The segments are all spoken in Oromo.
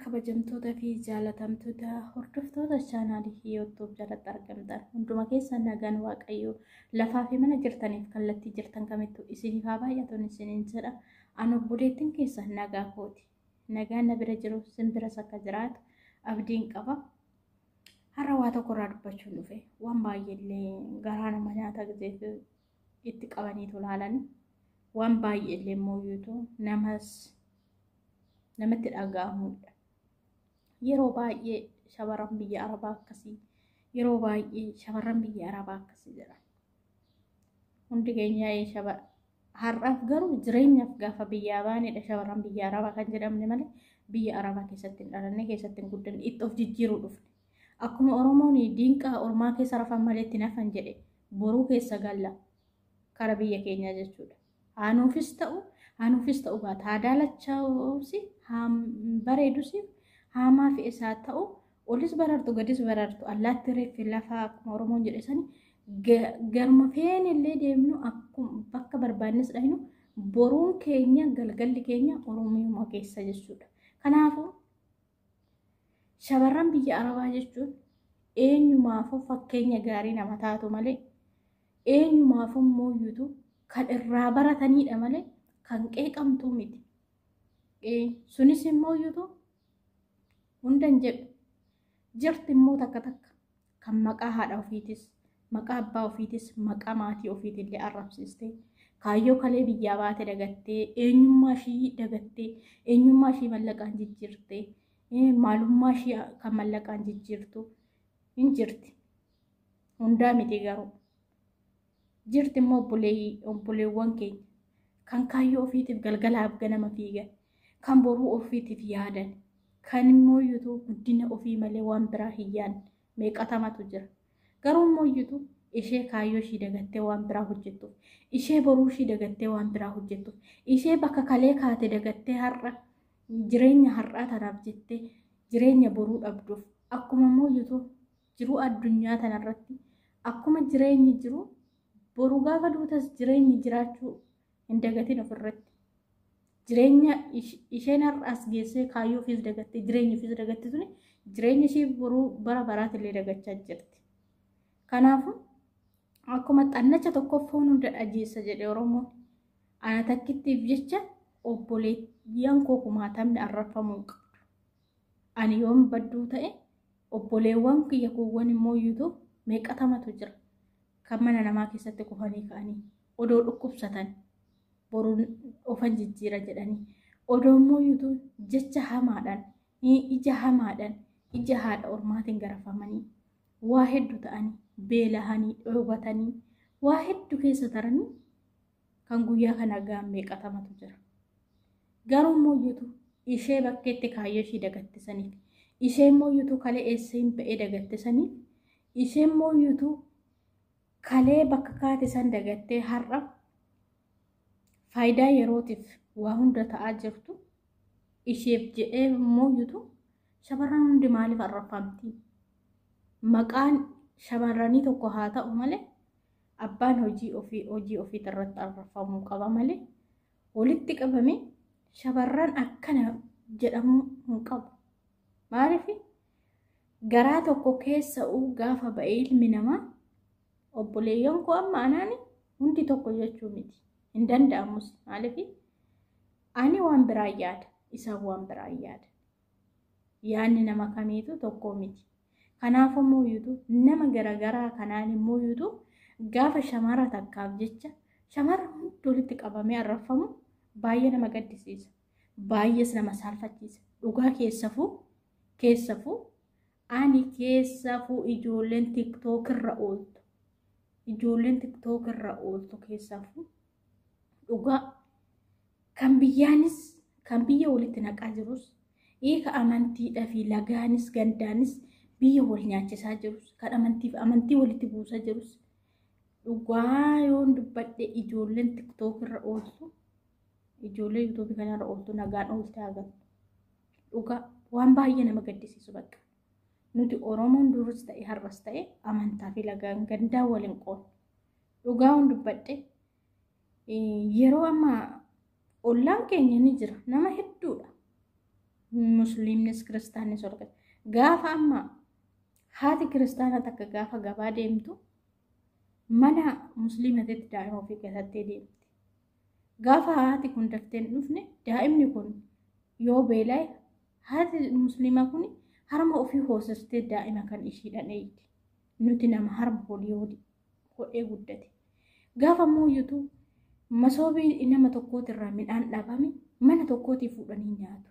kabajamtoota fi jaalatamtoota hordoftoota chaanaalii YouTube jalatti argamtan hunduma keessan nagaan waaqayyoo lafaa fi mana jirtaniif kallattii jirtan kamittuu isiniif haa baay'atuun isiniin jedha. Ani obboleettiin keessan nagaa kooti. Nagaan na bira jiru simbira akka jiraatu abdiin qaba. Har'a waa tokkorraa dubbachuun dhufe waan baay'eellee garaa nama nyaata gisee itti qabaniitu ilaalanii waan baay'eellee mooyyuutu namatti dhaga'amudha. Yeroo baay'ee shamarran biyya Arabaa akkasii yeroo baay'ee shamarran biyya Arabaa akkasii jedhan. Hundi keenya har'aaf garuu jireenyaaf gaafa biyyaa baanedha shamarran biyya Arabaa kan jedhamne malee biyya Arabaa keessatti hin dhalanne keessatti hin guddanne itti of jijjiiruu dhufne. Akkuma Oromoon diinqaa ormaa keessa rafan malee itti nafan jedhe boruu keessa galla kara biyya keenyaa jechuudha. Hanuufis ta'u baata haadaalachaafi bareedusi haamaa fi isaa ta'u olis barartu gadis barartu allaatti reeffi lafaa akkuma Oromoon jedhe sani garma feenillee deemnu akkuma bakka barbaannes dhahinu boruun keenya galgalli keenya Oromiyummaa keessa jechuudha. Kanaafuu shamarran biyya Arabaa jechuun eenyumaafuu fakkeenya gaarii nama taatu malee eenyumaafuu mooyyuutu kan irraa baratanidha malee kan qeeqamtuu miti. Sunis mooyyuutu hundan jedhu jirti immoo takka kan maqaa haadha ofiitis maqaa abbaa ofiitis maqaa maatii ofiitillee arrabsiistee kaayyoo kalee biyyaa baate dagattee eenyummaa ishii dagattee eenyummaa ishii mallaqaan jijjiirtee maalummaa ishii kan mallaqaan jijjiirtu hin jirti. Hundaa miti garuu jirti immoo obboleewwan keenya kan kaayyoo ofiitiif galgalaaf ganama fiigan kan boruu ofiitiif yaadan kan mooyyuutu guddina ofii malee waan biraa hin yaadne meeqatamatu jira. Garuu mooyyuutu ishee kaayyoo ishii dagattee waan biraa hojjettuuf ishee boruu ishii dagattee waan biraa hojjettuuf ishee bakka kalee kaate dagattee har'a jireenya har'aa tanaaf jettee jireenya boruu dhabduuf akkuma mooyyuutu jiruu addunyaa tanarratti akkuma jireenyi jiru boruu gaafa duutas jireenyi jiraachuu hin dagatin ofirratti. Jireenya isheen har'as geessee kaayyoo ofiis dagattee jireenya ofiis dagatte tuni jireenya ishee boruu bara baraatillee dagachaa jirti. Kanaafuu akkuma xannacha tokko foon hunda dhajeessa jedhe Oromoon ana takkittiif jecha obboleeyyan koo kumaatamni arrafamuu hin qabdu. Ani yoom badduu ta'e obboleewwan kiyya kuuwwan immoo iyyuu meeqatamatu jira kan mana namaa keessatti kufanii ka'anii odoo dhukkubsatan boruun ofan jijjiira jedhanii odoo immoo iyyuu jecha hamaadhaan ija hamaadhaan ija haadha ormaatiin garafamanii waa hedduu ta'anii beelahanii dhoowwatanii waa hedduu keessa taranii kan guyyaa kana gaan meeqatamatu jira. Garuu immoo iyyuu ishee bakkeetti kaayyoo ishii dagattisaniif ishee immoo iyyuu kalee eesseen ba'ee dagattisaniif ishee immoo iyyuu kalee bakka kaate san dagattee har'a faayidaa yerootiif waa hunda ta'aa jirtu isheef jedhee immoo iyyuu shamarran hundi maaliif arrafamti? Maqaan shamarranii tokko haa ta'u malee abbaan hojii ofii irratti arrafamuu qaba malee walitti qabame shamarran akkana jedhamuu hin qabu. Maaliif garaa tokko keessa gaafa ba'ee ilmi namaa obboleeyyan koo amma anaani hundi tokko jechuu miti. Hin danda'amus maaliif ani waan biraa yaada isaan waan biraa yaada. Yaanni nama kamiitu tokko miti. Kanaafuu mooyyuutu nama garagaraa kanaan mooyyuutu gaafa shamara takkaaf jecha shamara hundi walitti qabamee arrafamu baay'ee nama gaddisiisa. Baay'ees nama saalfachiisa. Dhugaa keessafuu ani keessafuu ijoolleen TikTok irra ooltu. Ijoolleen TikTok irra ooltu keessafuu dhugaa kan biyya walitti naqaa jirus hiika amantiidhaa fi lagaanis gandaanis biyya wal nyaachisaa jirus kan amantii walitti buusaa jirus dhugaa yoon dubbadhe ijoolleen TikTok irra ooltu ijoollee YouTube kanarra ooltu nagaan oolte agartu. Dhugaa waan baay'ee nama gaddisiisu bakka. Nuti Oromoon duris ta'e har'as ta'e amantaa fi lagaan gandaa waliin qoon. Dhugaa yoon dubbadhe yeroo amma ollaan keenya ni jira nama hedduudha. musliimnis kiristaannis ol qaba. Gaafa amma haati kiristaana takka gaafa gabaa deemtu mana musliimatitti daa'ima ofii keessatti deemti. Gaafa haati kun daftee hin dhufne daa'imni kun yoo beela'e haati musliimaa kun harma ofii hoosistee daa'ima kan ishiidhaan eegdi. Nuti nama harma hodhee guddate. Gaafa mooyyutu masoobii nama tokkootirraa midhaan dhabame mana tokkootii fuudhanii nyaatu.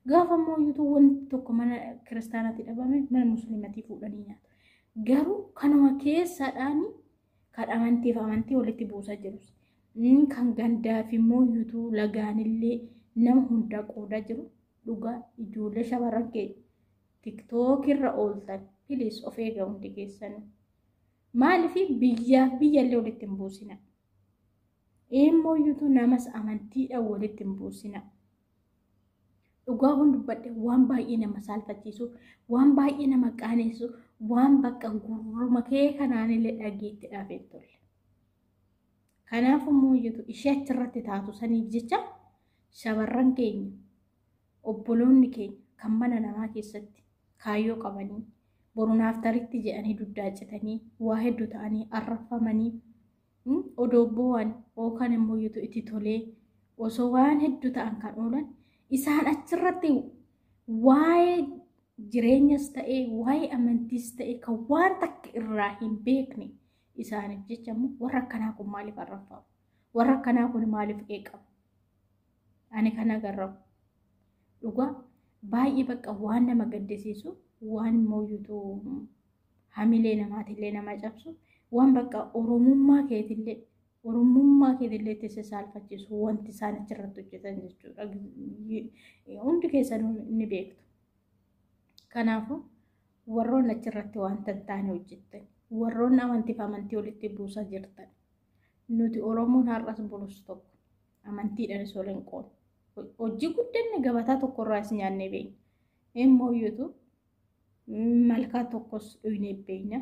Gaafa mooyyutu wanti tokko mana kiristaanaatti dhabame mana musliimatii fuudhanii nyaatu. Garuu kanuma keessaadhaan kan amantiif amantii walitti buusaa jirus. Kan gandaa fi mooyyutu lagaanillee nama hundaa qoodaa jiru. Dhugaa ijoollee shamarran keenya tiktookirra ooltan please of eegaa hundi keessanuu. Maaliif biyyaaf biyyallee walitti hin buusina. Mooyyutu namas amantiidhaan walitti hin buusina. Dhugaa kun dubbadhe waan baay'ee nama saalfachiisu, waan baay'ee nama qaanessu, waan bakka gurruma kee kanaanillee dhageetti dhaafee tolle. Kanaafuu mooyyutu ishee achirratti taatu saniif jecha shamarran keenya obboloonni keenya kan mana namaa keessatti kaayyoo qabanii borunaaf taritti jedhanii duddaacitanii waa hedduu ta'anii arrafamanii odoo bo'an yookaan immoo itti tolee osoo waan hedduu ta'an kan oolan isaan achirratti waa'ee jireenyas ta'ee waa'ee amantiis ta'ee kan waan takka irraa hin beekne isaaniif jecha immoo warra akkanaa kun maaliif arrafamu? Warra akkanaa kun maaliif qeeqamu? Ani kan agarramu. Dhugaa baay'ee bakka waan nama gaddisiisu waan mooyyutu hamilee namaatillee nama cabsu waan bakka oromummaa keetillee itti saalfachiisu wanti isaan achirratti hojjetan jechuudha. Hundi keessan ni beektu. Kanaafuu warroonni achirratti wanta hin taane hojjettan, warroonni amantiif amantii walitti buusaa jirtan. Nuti Oromoon har'as bulus tokko amantiidhaanis wal hin qoonu. Hojii guddanne gabataa tokkorraa is nyaannee beekna. Mooyyutu malkaa tokkos dhuynee beekna.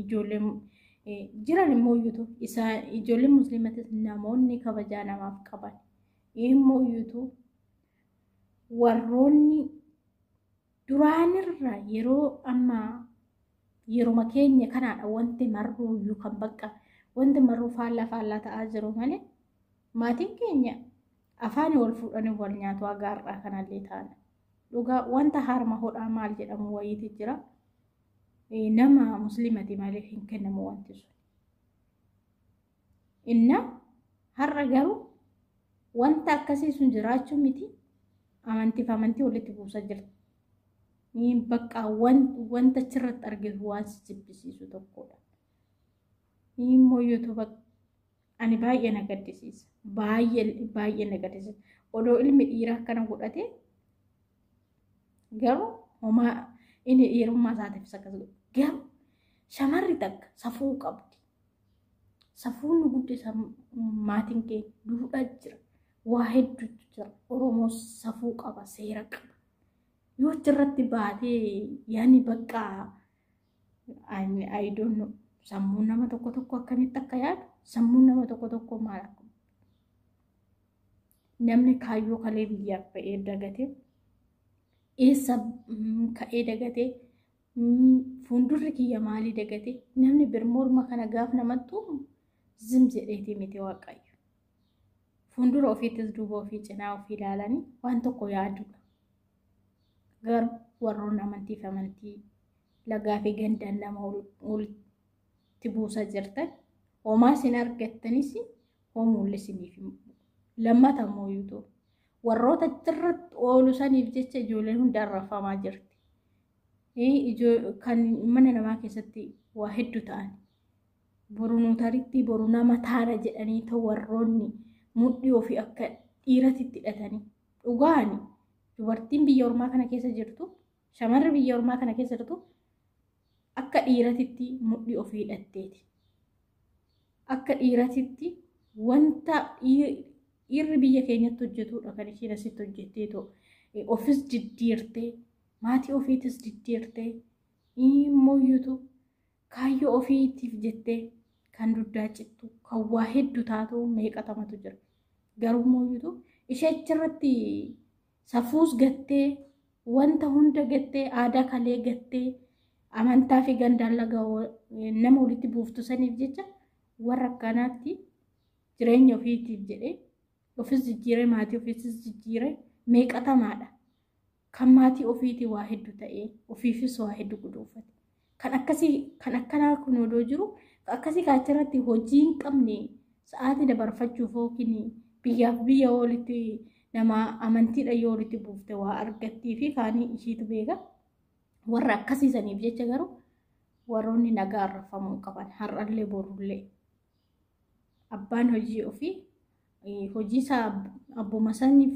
Ijoolleen jiran mooyyutu ijoolleen musliimatis namoonni kabajaa namaaf qaban. Mooyyutu warroonni duraanirra yeroo amma yeroo keenya kanaadha wanti marruu yookaan bakka wanti marruu faallaa ta'aa jiru malee maatiin keenya afaan wal fuudhanii wal nyaatu agaarraa kanallee taana. Dhugaa wanta harma hodhaa maal jedhamu wayiiti jira. Nama musliimati malee hin kennamu wanti sun. Inna har'a garuu wanta akkasii sun jiraachuu miti amantiif amantii walitti buusaa jirti. Bakka wanta achirratti argitu waan si jibbisiisu tokkodha. Mooyyutu ani baay'ee na gaddisiisa. Baay'ee na gaddisiisa. Odoo ilmi dhiiraa akkana godhate garuu homaa inni dhiirummaa isaatiif akkas godhu. Garuu shamarri takka safuu qabdi. Safuun guddisa maatiin keenya duudhaa jira. Waa hedduutu jira. Oromoo safuu qaba, seera qaba. Yoo achirratti baatee yaani bakka I don't know. Sammuun nama tokko akkamitti akka yaadu sammuun nama tokko maal akka namni kaayyoo kalee biyyaaf ba'ee dagatee eessa ka'ee dagatee fuuldurri kiyya maalii dagatee namni birmoorma kana gaaf namattu zim jedheetii miti waaqayyo. Fuuldura ofiittis duuba ofii cinaa ofii ilaalanii waan tokko yaadudha. Garuu warroonni amantiif amantii lagaa fi gandaan nama walitti buusaa jirtan homaa isin argattanis homuulli isiniif lammata mooyyutu warroota achirratti oolu saniif jecha ijoolleen hundaan rafamaa jirti. Kan mana namaa keessatti waa hedduu ta'an boru nuutaritti boru nama taana jedhanii ta'u warroonni mudhii ofii akka dhiiratitti hidhatanii dhugaani. Dubartiin biyya ormaa kana keessa jirtu, shamarri biyya ormaa kana keessa jirtu akka dhiiratitti mudhii ofii hidhatteeti. Akka dhiiratitti wanta dhiirri biyya keenyatti hojjetudha kan isheen asitti hojjetteetu ofis diddiirtee maatii ofiitis diddiirtee mooyyutu kaayyoo ofiitiif jettee kan duddaa cittu kan waa hedduu taatu meeqatamatu jira. Garuu mooyyutu ishee achirratti safuus gattee wanta hunda gattee aadaa kalee gattee amantaa fi gandaan laga nama walitti buuftu saniif jecha warra akkanaatti jireenya ofiitiif jedhee ofis jijjiiree maatii ofiis jijjiiree meeqatamaadha. Kan maatii ofiitii waa hedduu ta'ee ofiifis waa hedduu guduufate. Kan akkanaa kun odoo jiru akkasii kaachirratti hojii hin qabne sa'aatii dabarfachuuf yookiin biyyaaf biyya walitti nama amantiidha yoo walitti buufte waa argattii fi kaanii ishiitu beeka. Warra akkasiisaniif jecha garuu warroonni nagaa arrafamuu qaban har'allee borullee abbaan hojii ofii hojii isaa abbuma saniif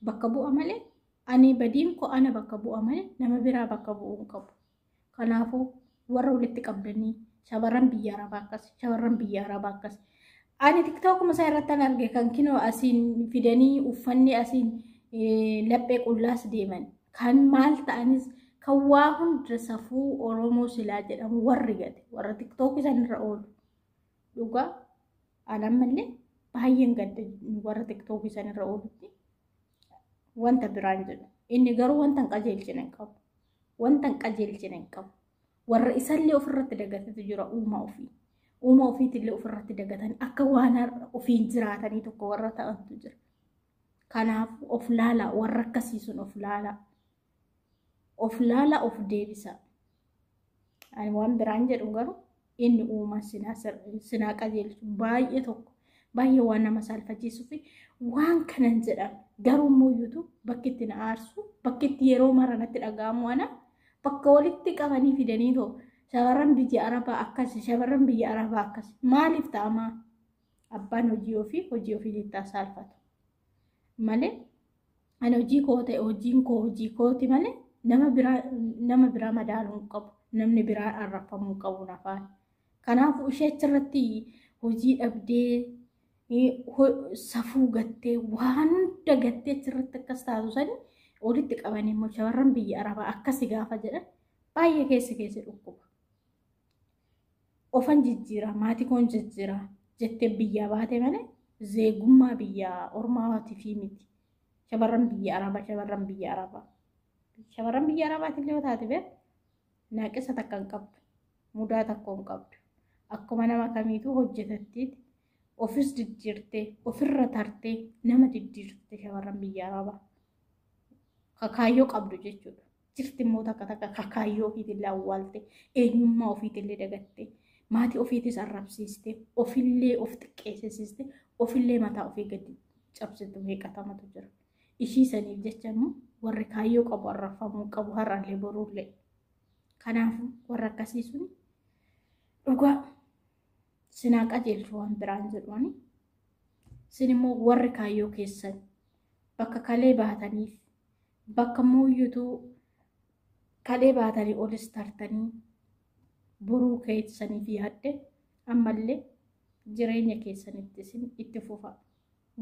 bakka bu'a malee ani badiin ko ana bakka bu'a malee nama biraa bakka bu'uu hin qabu. Kanaafuu warra walitti qabdanii shamarran biyya arabaa akkas ani tiktookuma isaa irratti arge kan kinoo asiin fidanii uffanni asiin laphee qullaas deeman kan maal ta'anis kan waa hunda safuu Oromoo silaa jedhamu warri gate warra tiktook isaanirra oolu dhugaa anammallee baay'een gadda warra tiktook isaanirra oolutti wanta biraan jedhu inni garuu wanta hin qajeelchine hin qabu warra isallee ofirratti dagatetu jira uuma ofiitillee ofirratti dagatanii akka waan ofiin jiraatanii tokko warra ta'antu jira. Kanaaf of laala warra akkasiisun of laala of deebisa. Ani waan biraan jedhu garuu inni uuma sinaa qajeelchu baay'ee waan nama saalfachiisuu fi waan kanan jedhan garuu mooyyuutu bakki itti na aarsu bakki itti yeroo maranatti dhaga'amu ana bakka walitti qabanii fidanii too shamarran biyya arabaa akkas maaliif ta'amaa abbaan hojii ofii saalfatu malee ani hojii koo ta'e hojii kooti malee nama biraa madaaluu hin qabu namni biraa arrafamuu hin qabu nafaan. Kanaafuu ishee achirratti hojii dhabdee safuu gattee waan hunda gattee achirratti akkas taatu sanii walitti qabanii immoo shamarran biyya arabaa akkasi gaafa jedhan baay'ee keessa dhukkuba. Ofan jijjiira maatii koon jijjiira jettee biyyaa baate malee zeegummaa biyya ormaati fi miti. Shamarran biyya arabaatillee yoo taate beeku naaqisa takka hin qabdu mudaa takka hin qabdu akkuma nama kamiituu hojjetattiiti ofis diddiirtee ofirra tartee nama diddiirtee shamarran biyya arabaa kakaayyoo qabdu jechuudha. Jirti immoo takka kakaayyoo ofiitillee awwaaltee eenyummaa ofiitillee dagattee maatii ofiitis arrabsiistee ofillee of xiqqeessisiistee ofillee mataa ofii gadi cabsitu meeqatamatu jira. Ishii saniif jecha immoo warri kaayyoo qabu arrafamuu qabu har'allee boruullee. Kanaafuu warra akkasii sun dhugaa sinaa qajeelchu waan biraan jedhuani sin immoo warri kaayyoo keessan bakka kalee baataniif bakka mooyyuutuu kalee baatanii olis tartanii boruu keessaniif yaadde ammallee jireenya keessanitti isin itti fufa.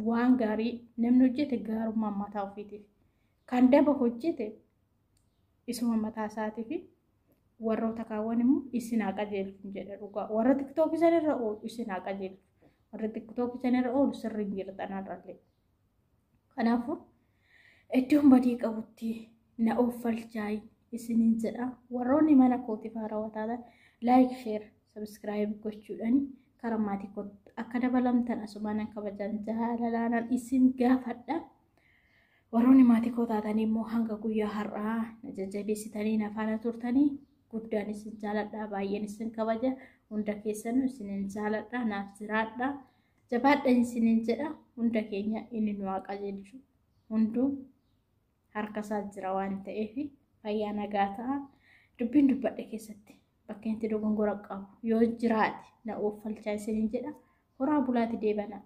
Waan gaarii namni hojjete gaarummaa mataa ofiitiif kan daba hojjete isuma mataa isaatiif warroota kaawwan immoo isin haa qajeelchu jedha dhugaa. Warra tiktook isaanirra oolu isin haa qajeelchu. Warra tiktook isaanirra oolu sirri hin jirtanarrallee. Kanaafuu iddoon badii qabutti na oofalchaay isiniin jedha. Warroonni mana kootiif haarawaa taatan like, share, subscribe gochuudhaan karaa maatii kootti akka dabalamtan asumaan kabajan jaalalaanan isin gaafadha. Warroonni maatii koo taatanii immoo hanga guyyaa har'aa na jajjabeessitanii na faana turtanii guddaan isin jaaladha baay'een isin kabaja hunda keessanuu isinin jaaladha naaf jiraadha jabaadha isinin jedha hunda keenya inni nu qajeelchu hunduu harka isaa jira waan ta'eef fayyaa nagaa ta'a dubbiin dubbadhe keessatti bakka itti dogongora qabu yoo jiraate na oofalchaa isinin jedha horaa bulaati deebana.